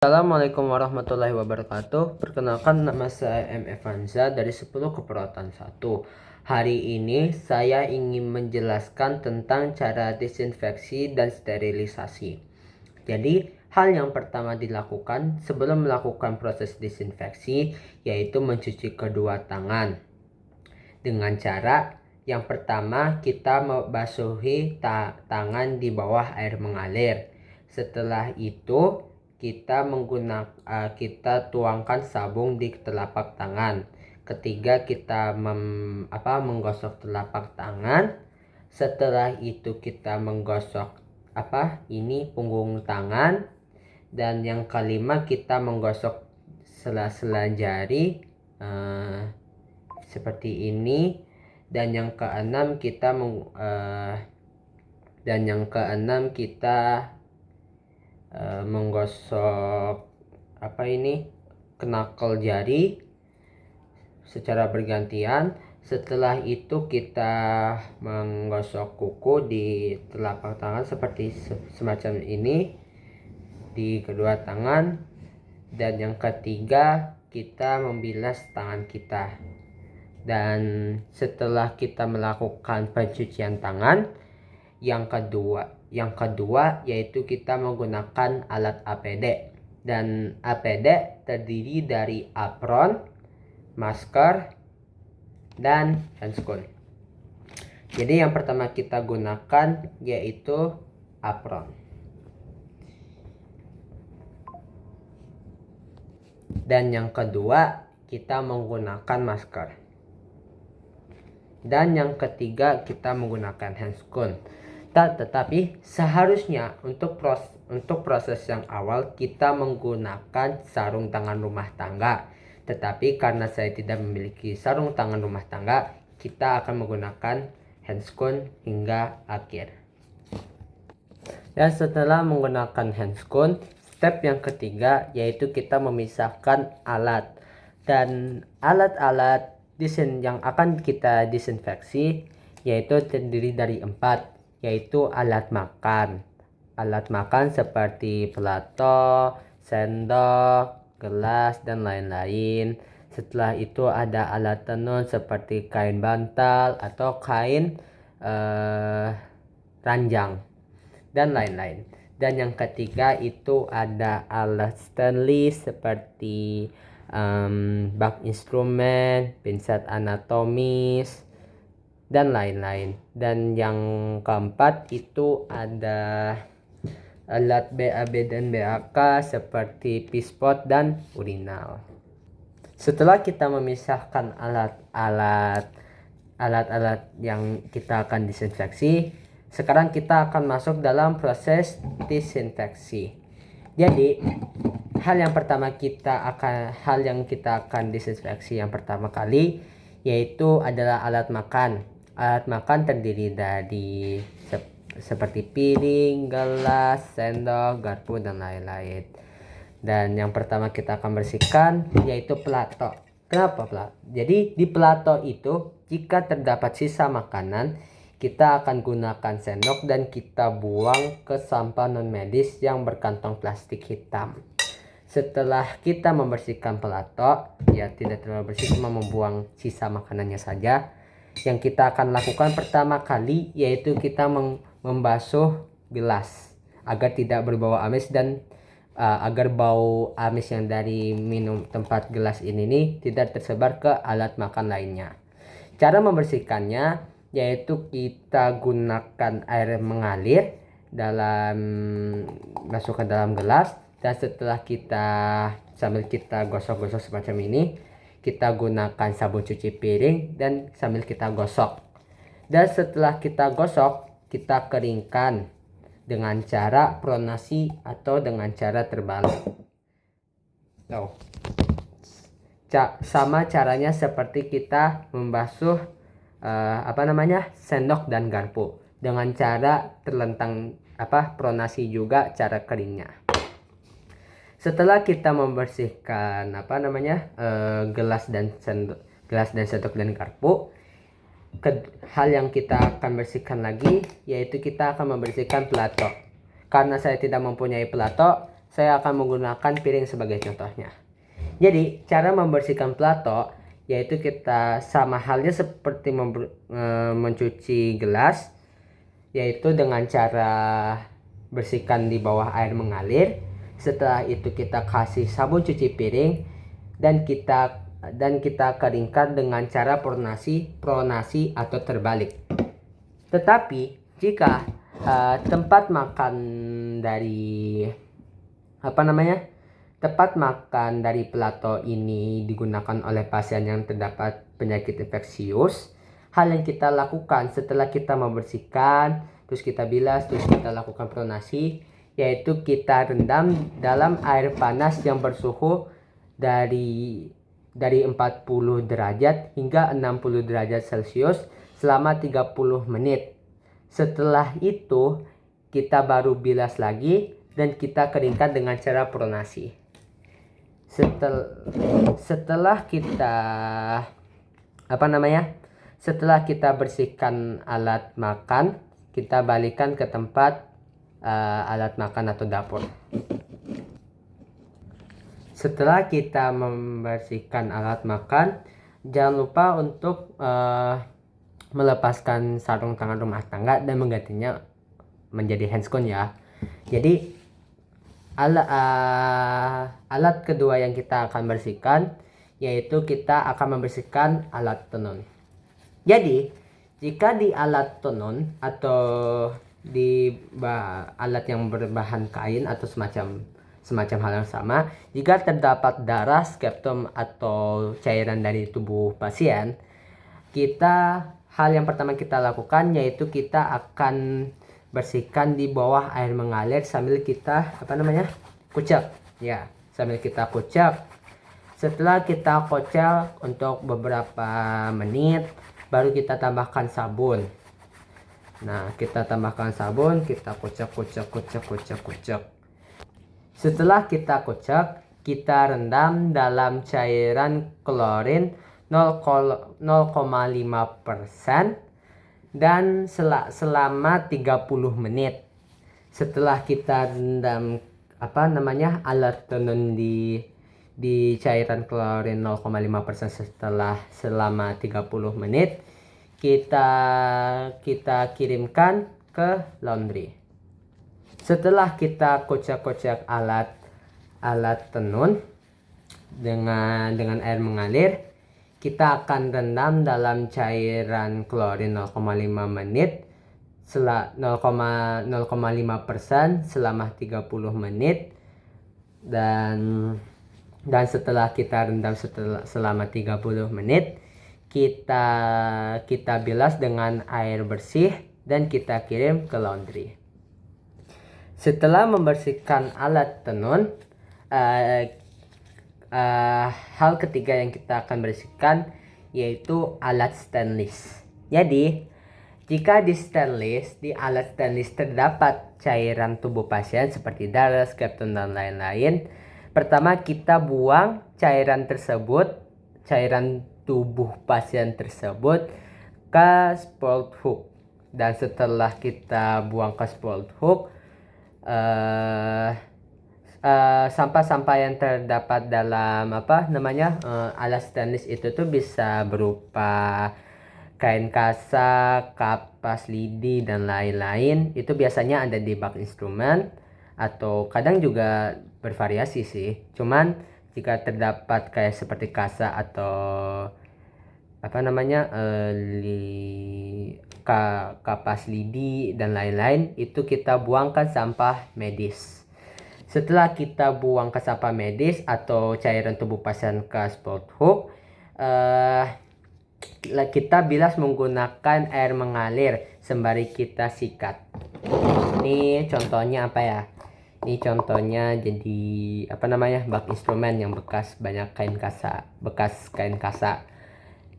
Assalamualaikum warahmatullahi wabarakatuh. Perkenalkan, nama saya M. Evanza dari 10 Keperawatan 1. Hari ini saya ingin menjelaskan tentang cara disinfeksi dan sterilisasi. Jadi, hal yang pertama dilakukan sebelum melakukan proses disinfeksi yaitu mencuci kedua tangan. Dengan cara yang pertama, kita membasuhi tangan di bawah air mengalir. Setelah itu kita tuangkan sabun di telapak tangan. Ketiga, kita menggosok telapak tangan. Setelah itu kita menggosok punggung tangan. Dan yang kelima, kita menggosok sela-sela jari seperti ini. Dan yang keenam kita menggosok knuckle jari secara bergantian. Setelah itu kita menggosok kuku di telapak tangan seperti semacam ini di kedua tangan. Dan yang ketiga, kita membilas tangan kita. Dan setelah kita melakukan pencucian tangan, yang kedua yaitu kita menggunakan alat APD. Dan APD terdiri dari apron, masker, dan handscoon. Jadi yang pertama kita gunakan yaitu apron. Dan yang kedua kita menggunakan masker. Dan yang ketiga kita menggunakan handscoon. Tetapi seharusnya untuk proses yang awal kita menggunakan sarung tangan rumah tangga. Tetapi karena saya tidak memiliki sarung tangan rumah tangga, kita akan menggunakan handscoon hingga akhir. Dan setelah menggunakan handscoon, step yang ketiga yaitu kita memisahkan alat. Dan alat-alat yang akan kita disinfeksi yaitu terdiri dari 4, yaitu alat makan. Alat makan seperti pelato, sendok, gelas, dan lain-lain. Setelah itu ada alat tenun seperti kain bantal atau kain ranjang, dan lain-lain. Dan yang ketiga itu ada alat stainless seperti bak instrumen, pinset anatomis, dan lain-lain. Dan yang keempat itu ada alat BAB dan BAK seperti pispot dan urinal. Setelah kita memisahkan alat-alat yang kita akan disinfeksi, sekarang kita akan masuk dalam proses disinfeksi. Jadi hal yang kita akan disinfeksi yang pertama kali yaitu adalah alat makan. Alat makan terdiri dari seperti piring, gelas, sendok, garpu, dan lain-lain. Dan yang pertama kita akan bersihkan yaitu pelato. Kenapa pelato? Jadi di pelato itu jika terdapat sisa makanan, kita akan gunakan sendok dan kita buang ke sampah non medis yang berkantong plastik hitam. Setelah kita membersihkan pelato, ya tidak terlalu bersih, cuma membuang sisa makanannya saja. Yang kita akan lakukan pertama kali yaitu kita membasuh gelas agar tidak berbau amis dan agar bau amis yang dari minum tempat gelas ini tidak tersebar ke alat makan lainnya. Cara membersihkannya yaitu kita gunakan air mengalir masuk ke dalam gelas. Dan setelah sambil kita gosok-gosok semacam ini, kita gunakan sabun cuci piring dan sambil kita gosok. Dan setelah kita gosok, kita keringkan dengan cara pronasi atau dengan cara terbalik. Sama caranya seperti kita membasuh sendok dan garpu, dengan cara terlentang pronasi juga cara keringnya. Setelah kita membersihkan gelas dan sendok dan garpu, hal yang kita akan bersihkan lagi yaitu kita akan membersihkan pelato. Karena saya tidak mempunyai pelato, saya akan menggunakan piring sebagai contohnya. Jadi cara membersihkan plato yaitu kita sama halnya seperti mencuci gelas, yaitu dengan cara bersihkan di bawah air mengalir. Setelah itu kita kasih sabun cuci piring dan kita keringkan dengan cara pronasi atau terbalik. Tetapi jika tempat makan dari plato ini digunakan oleh pasien yang terdapat penyakit infeksius, hal yang kita lakukan setelah kita membersihkan, terus kita bilas, terus kita lakukan pronasi, yaitu kita rendam dalam air panas yang bersuhu dari 40 derajat hingga 60 derajat Celcius selama 30 menit. Setelah itu kita baru bilas lagi dan kita keringkan dengan cara pronasi. Setelah kita bersihkan alat makan, kita balikan ke tempat alat makan atau dapur. Setelah kita membersihkan alat makan, jangan lupa untuk melepaskan sarung tangan rumah tangga dan menggantinya menjadi handscoon ya. Jadi alat kedua yang kita akan bersihkan yaitu kita akan membersihkan alat tenun. Jadi jika di alat tenun atau di alat yang berbahan kain atau semacam hal yang sama, jika terdapat darah, septum atau cairan dari tubuh pasien, hal yang pertama kita lakukan yaitu kita akan bersihkan di bawah air mengalir sambil kita kucek ya, sambil kita kucek. Setelah kita kocok untuk beberapa menit, baru kita tambahkan sabun. Nah, kita tambahkan sabun, kita kucek. Setelah kita kucek, kita rendam dalam cairan klorin 0,5% dan selama 30 menit. Setelah kita rendam alat tenun di cairan klorin 0,5% selama 30 menit, kita kirimkan ke laundry. Setelah kita kocak alat tenun dengan air mengalir, kita akan rendam dalam cairan klorin 0,5% selama 30 menit dan setelah kita rendam selama 30 menit, kita bilas dengan air bersih dan kita kirim ke laundry. Setelah membersihkan alat tenun, hal ketiga yang kita akan bersihkan yaitu alat stainless. Jadi jika di alat stainless terdapat cairan tubuh pasien seperti darah, septum dan lain-lain, pertama kita buang cairan tubuh pasien tersebut ke spout hook. Dan setelah kita buang ke spout hook, sampah-sampah yang terdapat dalam alat stainless itu tuh bisa berupa kain kasa, kapas lidi dan lain-lain. Itu biasanya ada di bak instrumen atau kadang juga bervariasi sih. Cuman jika terdapat kayak seperti kasa atau kapas lidi dan lain-lain, itu kita buangkan sampah medis. Setelah kita buang ke sampah medis atau cairan tubuh pasien ke spout hook, kita bilas menggunakan air mengalir sembari kita sikat. Ini contohnya apa ya? Ini contohnya jadi bak instrumen yang bekas kain kasa.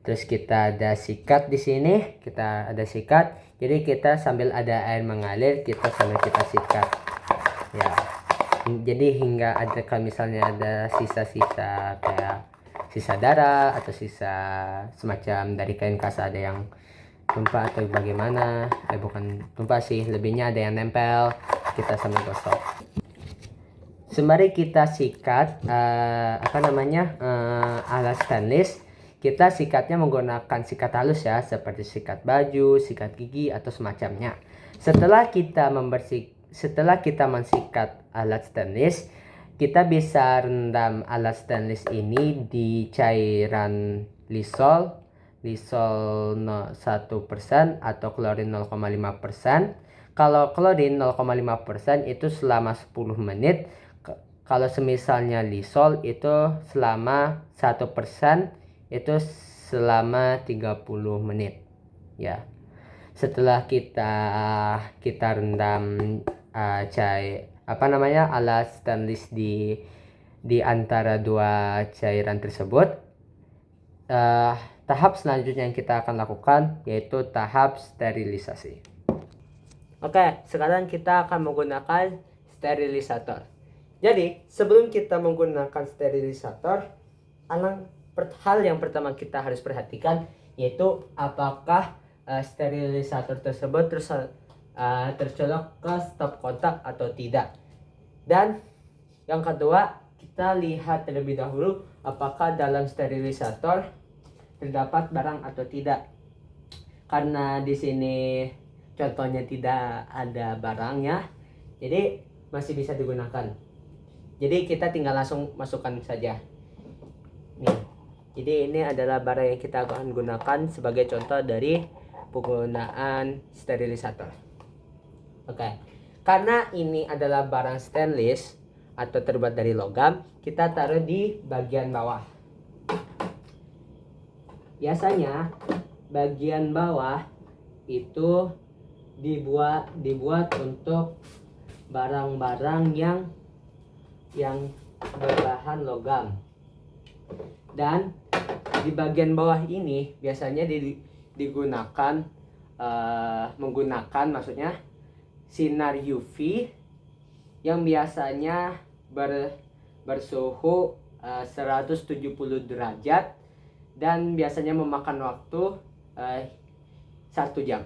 Terus kita ada sikat di sini, Jadi kita sambil ada air mengalir, kita sambil kita sikat. Ya. Jadi hingga kalau misalnya ada sisa-sisa kayak sisa darah atau sisa semacam dari kain kasa ada yang tumpah atau bagaimana, bukan tumpah sih, lebihnya ada yang nempel, kita sambil gosok. Sembari kita sikat alat stainless, kita sikatnya menggunakan sikat halus ya, seperti sikat baju, sikat gigi atau semacamnya. Setelah kita mensikat alat stainless, kita bisa rendam alat stainless ini di cairan Lysol 1% atau klorin 0,5%. Kalau klorin 0,5% itu selama 10 menit. Kalau semisalnya Lysol itu selama 1% itu selama 30 menit ya. Setelah kita rendam alat stainless di antara dua cairan tersebut, tahap selanjutnya yang kita akan lakukan yaitu tahap sterilisasi. Oke, sekarang kita akan menggunakan sterilisator. Jadi, sebelum kita menggunakan sterilisator, hal yang pertama kita harus perhatikan yaitu apakah sterilisator tersebut tercolok ke stop kontak atau tidak. Dan yang kedua, kita lihat terlebih dahulu apakah dalam sterilisator terdapat barang atau tidak. Karena di sini contohnya tidak ada barangnya, jadi masih bisa digunakan. Jadi kita tinggal langsung masukkan saja. Nih. Jadi ini adalah barang yang kita akan gunakan sebagai contoh dari penggunaan sterilisator. Oke. Karena ini adalah barang stainless atau terbuat dari logam, kita taruh di bagian bawah. Biasanya bagian bawah itu dibuat untuk barang-barang yang berbahan logam. Dan di bagian bawah ini biasanya digunakan maksudnya sinar UV yang biasanya bersuhu 170 derajat dan biasanya memakan waktu 1 jam.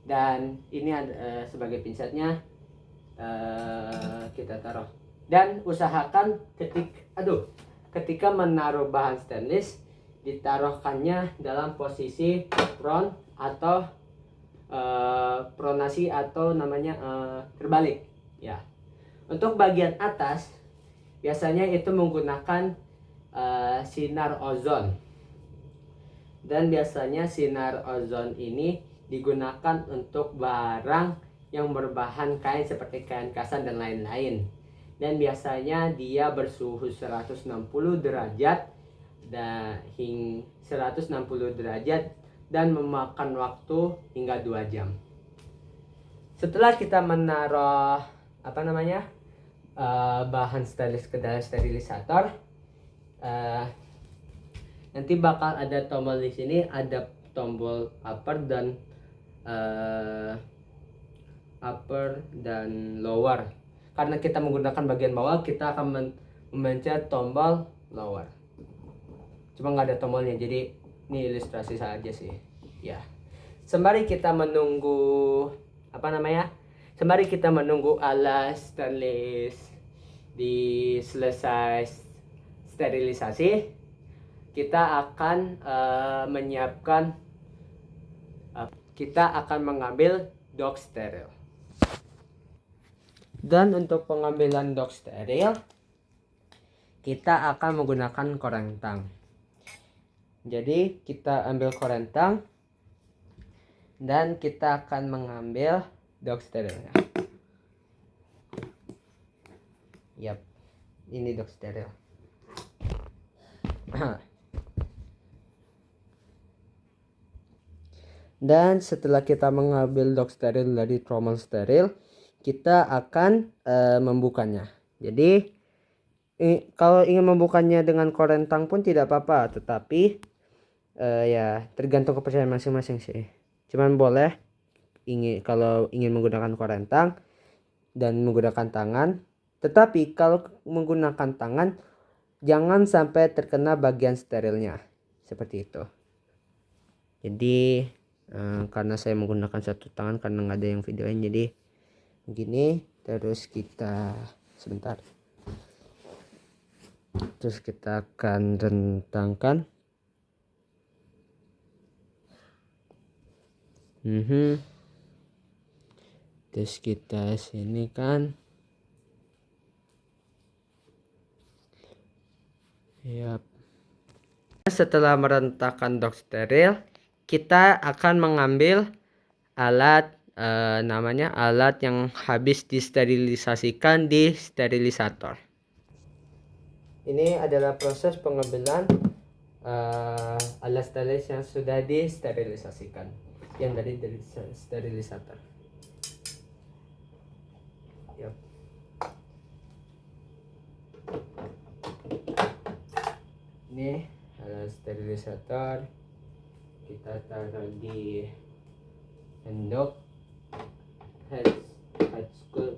Dan ini sebagai pinsetnya kita taruh. Dan usahakan ketika menaruh bahan stainless, ditaruhkannya dalam posisi prone atau pronasi atau namanya terbalik ya. Untuk bagian atas biasanya itu menggunakan sinar ozon. Dan biasanya sinar ozon ini digunakan untuk barang yang berbahan kain seperti kain kasan dan lain-lain. Dan biasanya dia bersuhu 160 derajat hingga 160 derajat dan memakan waktu hingga 2 jam. Setelah kita menaruh bahan stainless ke dalam sterilisator, nanti bakal ada tombol di sini, ada tombol upper dan lower. Karena kita menggunakan bagian bawah, kita akan memencet tombol lower. Cuma nggak ada tombolnya, jadi ini ilustrasi saja sih ya. Sembari kita menunggu alat stainless selesai sterilisasi, kita akan mengambil dock steril. Dan untuk pengambilan dock steril, kita akan menggunakan korentang. Jadi kita ambil korentang dan kita akan mengambil dock sterilnya. Yap, ini dock steril. Dan setelah kita mengambil dock steril dari trommel steril, kita akan membukanya. Jadi kalau ingin membukanya dengan korentang pun tidak apa-apa, tetapi ya tergantung kepercayaan masing-masing sih. Cuman boleh kalau ingin menggunakan korentang dan menggunakan tangan, tetapi kalau menggunakan tangan jangan sampai terkena bagian sterilnya, seperti itu. Jadi karena saya menggunakan satu tangan karena nggak ada yang videoin, jadi begini. Terus kita sebentar. Terus kita akan rentangkan. Terus kita sini kan. Yap. Setelah merentangkan dok steril, kita akan mengambil alat namanya alat yang habis disterilisasikan di sterilisator. Ini adalah proses pengambilan alat sterilis yang sudah disterilisasikan, yang dari sterilisator. Yep. Ini alat sterilisator, kita taruh di handuk head school.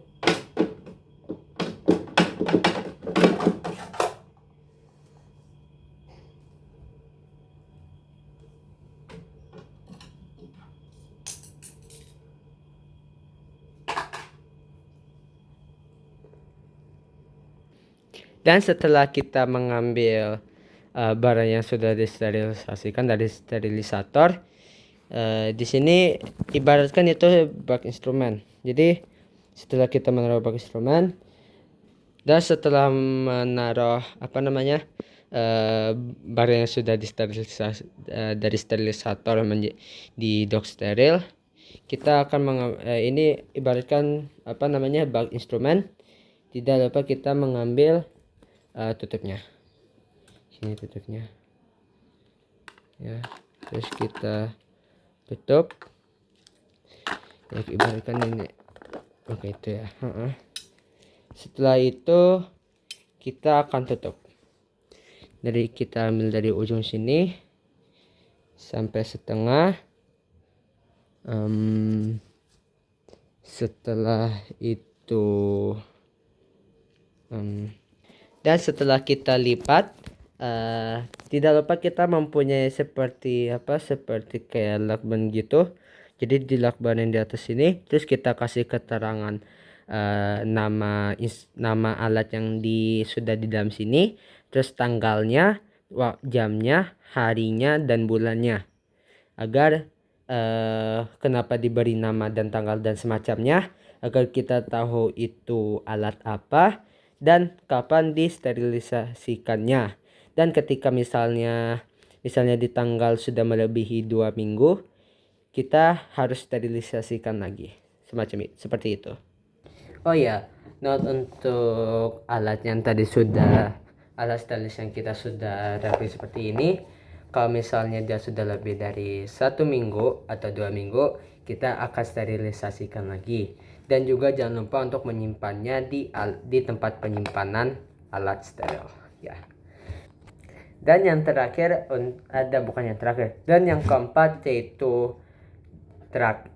Dan setelah kita mengambil barang yang sudah disterilisasikan dari sterilisator, di sini ibaratkan itu bak instrumen. Jadi setelah kita menaruh bak instrumen, dan setelah menaruh barang yang sudah disterilisasi dari sterilisator di dok steril, kita akan ini ibaratkan bak instrumen. Tidak lupa kita mengambil tutupnya. Sini tutupnya. Ya, terus kita tutup. Ya, ibaratkan ini. Oke, itu ya. Setelah itu kita akan tutup. Dari kita ambil dari ujung sini sampai setengah. Setelah itu dan setelah kita lipat, tidak lupa kita mempunyai seperti kayak lakban gitu. Jadi di lakban yang di atas ini, terus kita kasih keterangan nama alat yang sudah di dalam sini, terus tanggalnya, jamnya, harinya, dan bulannya. Agar kenapa diberi nama dan tanggal dan semacamnya, agar kita tahu itu alat apa dan kapan disterilisasikannya. Dan ketika misalnya di tanggal sudah melebihi 2 minggu, kita harus sterilisasikan lagi, semacam itu, seperti itu. Oh ya, note untuk alat yang tadi alat sterilis yang kita sudah rapi seperti ini, kalau misalnya dia sudah lebih dari 1 minggu atau 2 minggu, kita akan sterilisasikan lagi. Dan juga jangan lupa untuk menyimpannya di tempat penyimpanan alat steril ya. Dan yang terakhir dan yang keempat yaitu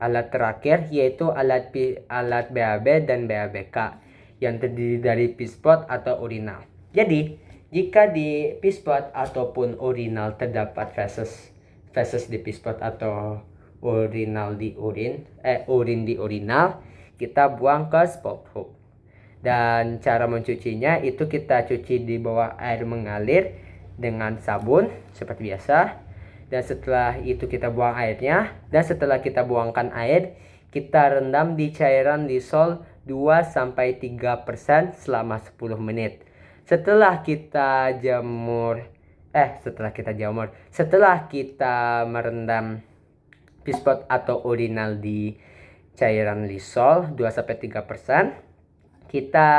alat terakhir, yaitu alat BAB dan BABK yang terdiri dari pispot atau urinal. Jadi jika di pispot ataupun urinal terdapat feses di pispot atau urin di urinal, kita buang ke spot hook. Dan cara mencucinya itu kita cuci di bawah air mengalir dengan sabun seperti biasa. Dan setelah itu kita buang airnya, dan setelah kita buangkan air, kita rendam di cairan Lysol 2-3% selama 10 menit. Setelah kita merendam pispot atau urinal di cairan Lysol 2-3%, kita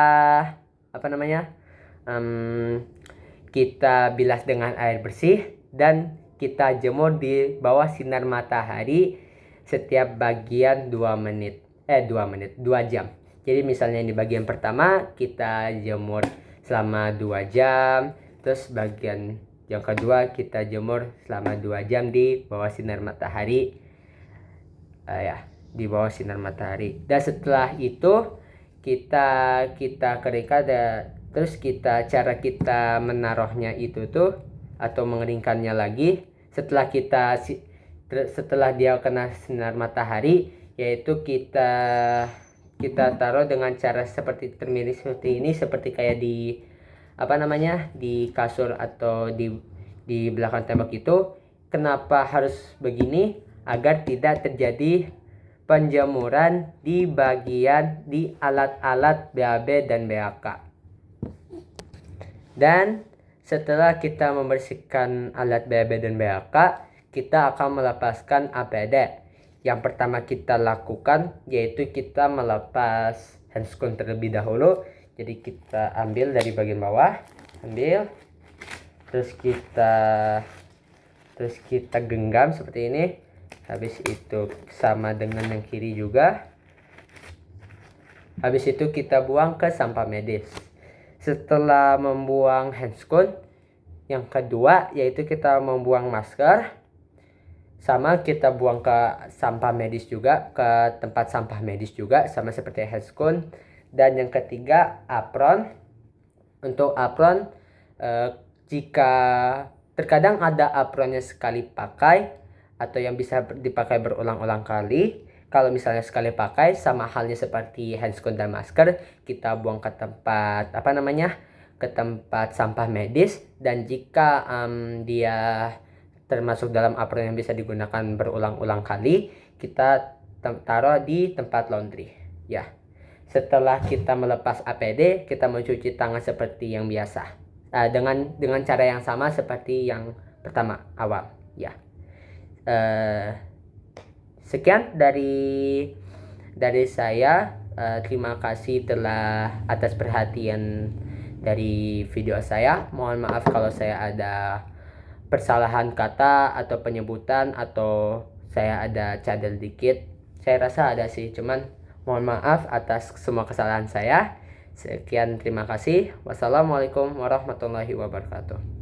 kita bilas dengan air bersih dan kita jemur di bawah sinar matahari setiap bagian 2 jam. Jadi misalnya di bagian pertama kita jemur selama 2 jam, terus bagian yang kedua kita jemur selama 2 jam di bawah sinar matahari. Di bawah sinar matahari. Dan setelah itu kita keringkan, terus cara kita menaruhnya itu atau mengeringkannya lagi setelah dia kena sinar matahari, yaitu kita kita taruh dengan cara seperti termiris seperti ini, seperti kayak di di kasur atau di belakang tembok itu. Kenapa harus begini? Agar tidak terjadi penjemuran di bagian di alat-alat BAB dan BAK. Dan setelah kita membersihkan alat BAB dan BAK, kita akan melepaskan APD. Yang pertama kita lakukan yaitu kita melepas handscreen terlebih dahulu. Jadi kita ambil dari bagian bawah, terus kita genggam seperti ini. Habis itu sama dengan yang kiri juga. Habis itu kita buang ke sampah medis. Setelah membuang handscreen, yang kedua yaitu kita membuang masker. Sama kita buang ke sampah medis juga, ke tempat sampah medis juga, sama seperti handscreen. Dan yang ketiga apron. Untuk apron, jika terkadang ada apronnya sekali pakai atau yang bisa dipakai berulang-ulang kali. Kalau misalnya sekali pakai, sama halnya seperti handscreen dan masker, kita buang ke tempat ke tempat sampah medis. Dan jika dia termasuk dalam apron yang bisa digunakan berulang-ulang kali, kita taruh di tempat laundry. Ya. Setelah kita melepas APD, kita mencuci tangan seperti yang biasa. Dengan cara yang sama seperti yang pertama awal. Ya. Sekian dari saya. Terima kasih telah atas perhatian dari video saya. Mohon maaf kalau saya ada persalahan kata atau penyebutan atau saya ada cadel dikit. Saya rasa ada sih, cuman mohon maaf atas semua kesalahan saya. Sekian, terima kasih. Wassalamualaikum warahmatullahi wabarakatuh.